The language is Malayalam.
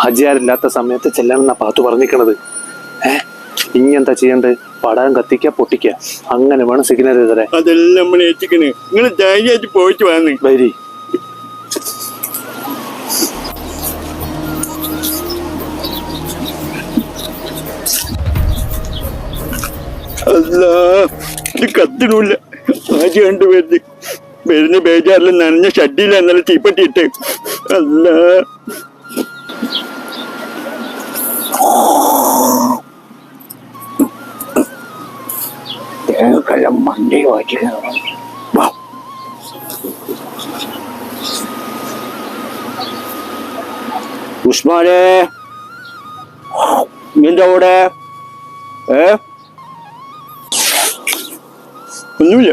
ഹാജിയാരില്ലാത്ത സമയത്ത് ചെല്ലണമെന്നാ പാത്തു പറഞ്ഞിക്കണത്. ഇനി എന്താ ചെയ്യണ്ടത്? പടകം കത്തിക്ക, പൊട്ടിക്ക, അങ്ങനെ വേണം സിഗ്നൽ എഴുതരെ. അതെല്ലാം നമ്മൾ ഏറ്റിക്കണ്. നിങ്ങൾ ധൈര്യമായിട്ട് പോയിട്ട് വന്ന് വരി. അല്ല ഇത് കത്തിടൂല്ല. ആജി കണ്ടുവരുത് വരുന്ന ബേജാറിൽ നനഞ്ഞ ഷഡിയില്ല എന്നാലും തീപ്പറ്റിയിട്ട്. അല്ല മണ്ടി വായിച്ചു ഉസ്മാനെ നിന്റെ അവിടെ ഒന്നുമില്ല.